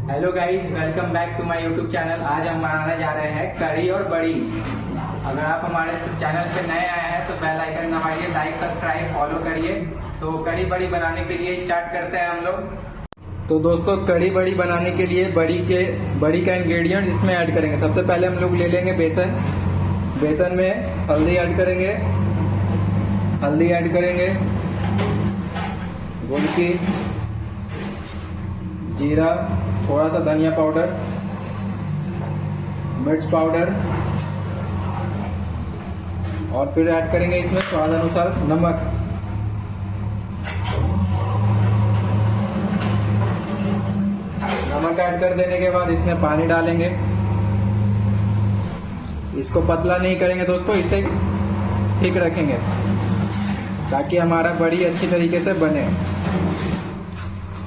Hello guys, welcome back to my YouTube channel. आज हम बनाने जा रहे हैं कढ़ी और बड़ी। अगर आप हमारे चैनल पे नए आए हैं तो बेल आइकन दबाइए, लाइक सब्सक्राइब फॉलो करिए। तो कढ़ी बड़ी बनाने के लिए स्टार्ट करते हैं हम लोग। तो दोस्तों, कढ़ी बड़ी बनाने के लिए बड़ी का इंग्रेडिएंट इसमें ऐड करेंगे। सबसे पहले हम लोग ले लेंगे बेसन। बेसन में हल्दी ऐड करेंगे, गोलकी, जीरा, थोड़ा सा धनिया पाउडर, मिर्च पाउडर और फिर ऐड करेंगे इसमें स्वाद अनुसार नमक। नमक ऐड कर देने के बाद इसमें पानी डालेंगे। इसको पतला नहीं करेंगे दोस्तों, इसे ठीक रखेंगे ताकि हमारा बड़ी अच्छी तरीके से बने।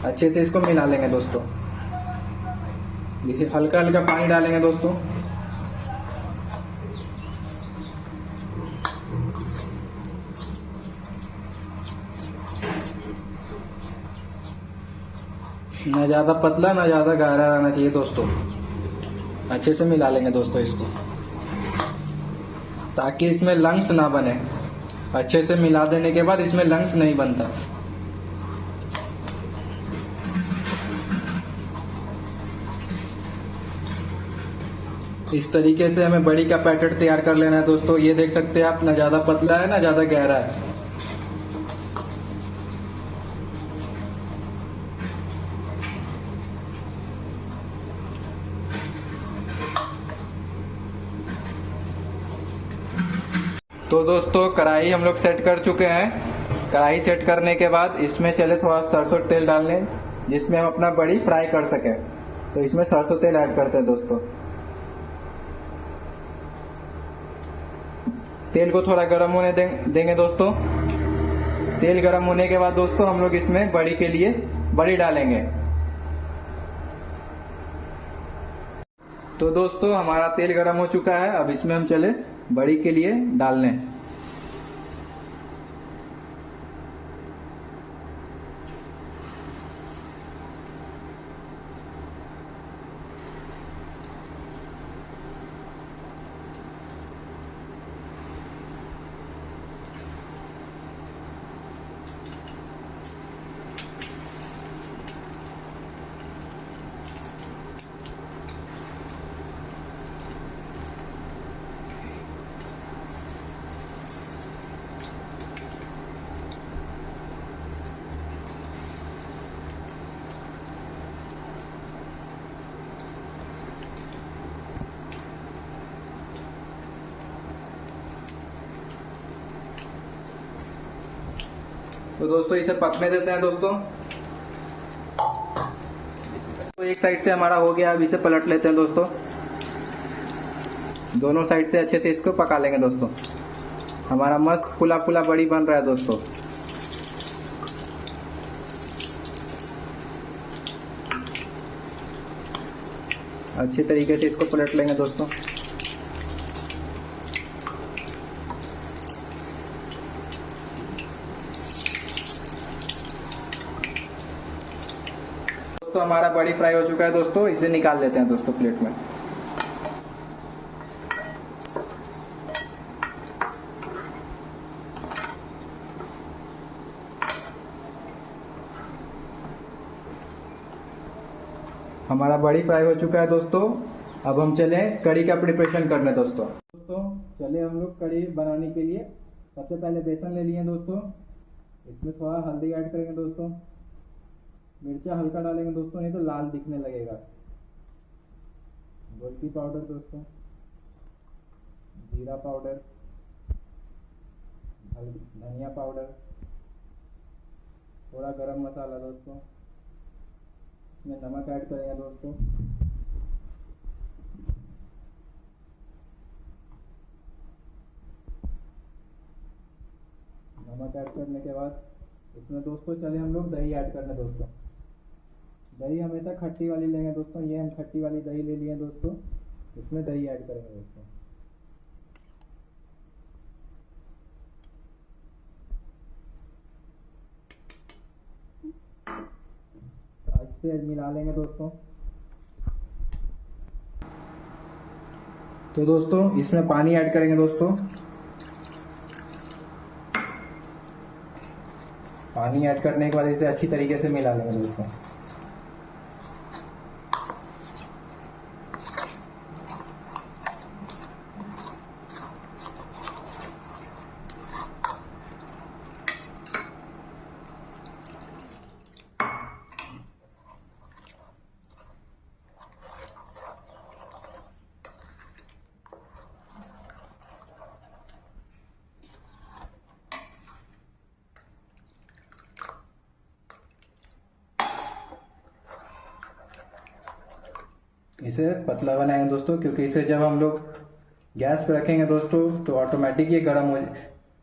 अच्छे से इसको मिला लेंगे दोस्तों। हल्का हल्का पानी डालेंगे दोस्तों। ना ज़्यादा पतला ना ज़्यादा गाढ़ा रहना चाहिए दोस्तों। अच्छे से मिला लेंगे दोस्तों इसको ताकि इसमें लंग्स ना बने। अच्छे से मिला देने के बाद इसमें लंग्स नहीं बनता। इस तरीके से हमें बड़ी का पैकेट तैयार कर लेना है दोस्तों। ये देख सकते हैं आप, ना ज़्यादा पतला है ना ज़्यादा गहरा है। तो दोस्तों, कढ़ाई हम लोग सेट कर चुके हैं। कढ़ाई सेट करने के बाद इसमें चले थोड़ा सरसों तेल डालने, जिसमें हम अपना बड़ी फ्राई कर सके। तो इसमें सरसों तेल ऐड करते हैं दोस्तों। तेल को थोड़ा गर्म होने देंगे दोस्तों। तेल गर्म होने के बाद दोस्तों हम लोग इसमें बड़ी के लिए बड़ी डालेंगे। तो दोस्तों, हमारा तेल गर्म हो चुका है। अब इसमें हम चले बड़ी के लिए डालने। तो दोस्तों, इसे पकने देते हैं दोस्तों। तो एक साइड से हमारा हो गया, अब इसे पलट लेते हैं दोस्तों। दोनों साइड से अच्छे से इसको पका लेंगे दोस्तों। हमारा मस्त फुला फुला बड़ी बन रहा है दोस्तों। अच्छी तरीके से इसको पलट लेंगे दोस्तों। दोस्तों, हमारा बड़ी फ्राई हो चुका है दोस्तों। इसे निकाल लेते हैं दोस्तों प्लेट में। हमारा बड़ी फ्राई हो चुका है दोस्तों। अब हम चले कढ़ी का प्रिपरेशन करने दोस्तों। चले हम लोग कढ़ी बनाने के लिए। सबसे पहले बेसन ले लिए दोस्तों। इसमें थोड़ा हल्दी ऐड करेंगे दोस्तों। मिर्चा हल्का डालेंगे दोस्तों, नहीं तो लाल दिखने लगेगा। गोलकी पाउडर दोस्तों, जीरा पाउडर, धनिया पाउडर, थोड़ा गरम मसाला दोस्तों। इसमें नमक ऐड करेंगे दोस्तों। नमक ऐड करने के बाद इसमें दोस्तों चले हम लोग दही ऐड करने दोस्तों। दही हमेशा खट्टी वाली लेंगे दोस्तों। ये हम खट्टी वाली दही ले लिए दोस्तों। इसमें दही ऐड करेंगे दोस्तों। अच्छे मिला लेंगे दोस्तों। तो दोस्तों इसमें पानी ऐड करेंगे दोस्तों। पानी ऐड करने के बाद इसे अच्छी तरीके से मिला लेंगे दोस्तों। इसे पतला बनाएंगे दोस्तों, क्योंकि इसे जब हम लोग गैस पे रखेंगे दोस्तों तो ऑटोमेटिक ये गर्म हो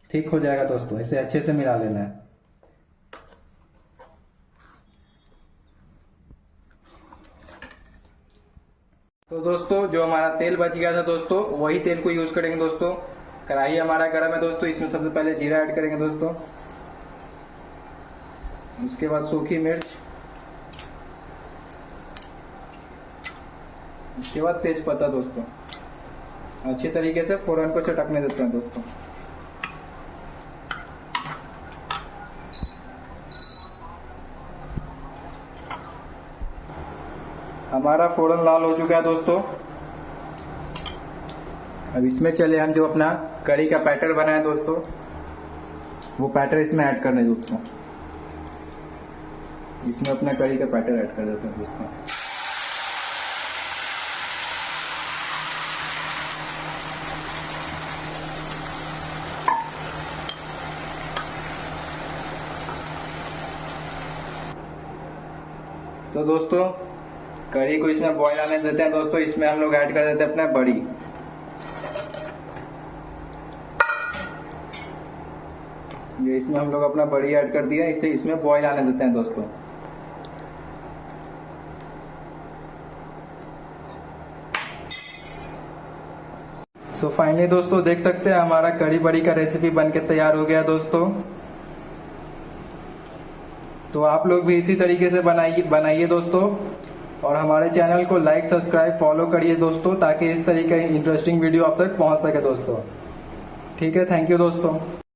थिक हो जाएगा दोस्तों। इसे अच्छे से मिला लेना है। तो दोस्तों जो हमारा तेल बच गया था दोस्तों, वही तेल को यूज करेंगे दोस्तों। कढ़ाई हमारा गर्म है दोस्तों, इसमें सबसे पहले जीरा ऐड करेंगे दोस्तों। उसके बाद सूखी मिर्च, उसके बाद तेज पत्ता दोस्तों। अच्छी तरीके से फोरन को चटकने देते हैं दोस्तों। हमारा फोरन लाल हो चुका है दोस्तों। अब इसमें चले हम जो अपना करी का बैटर बनाए दोस्तों, वो बैटर इसमें ऐड करने दोस्तों। इसमें अपना करी का बैटर ऐड कर देते हैं दोस्तों। तो दोस्तों करी को इसमें बॉईल आने देते हैं दोस्तों। इसमें हम लोग ऐड कर देते हैं अपना बड़ी। ये इसमें हम लोग अपना बड़ी ऐड कर दिया, इसे इसमें बॉईल आने देते हैं दोस्तों। सो फाइनली दोस्तों देख सकते हैं हमारा करी बड़ी का रेसिपी बनके तैयार हो गया दोस्तों। तो आप लोग भी इसी तरीके से बनाइए दोस्तों, और हमारे चैनल को लाइक सब्सक्राइब फॉलो करिए दोस्तों, ताकि इस तरीके की इंटरेस्टिंग वीडियो आप तक पहुंच सके दोस्तों। ठीक है, थैंक यू दोस्तों।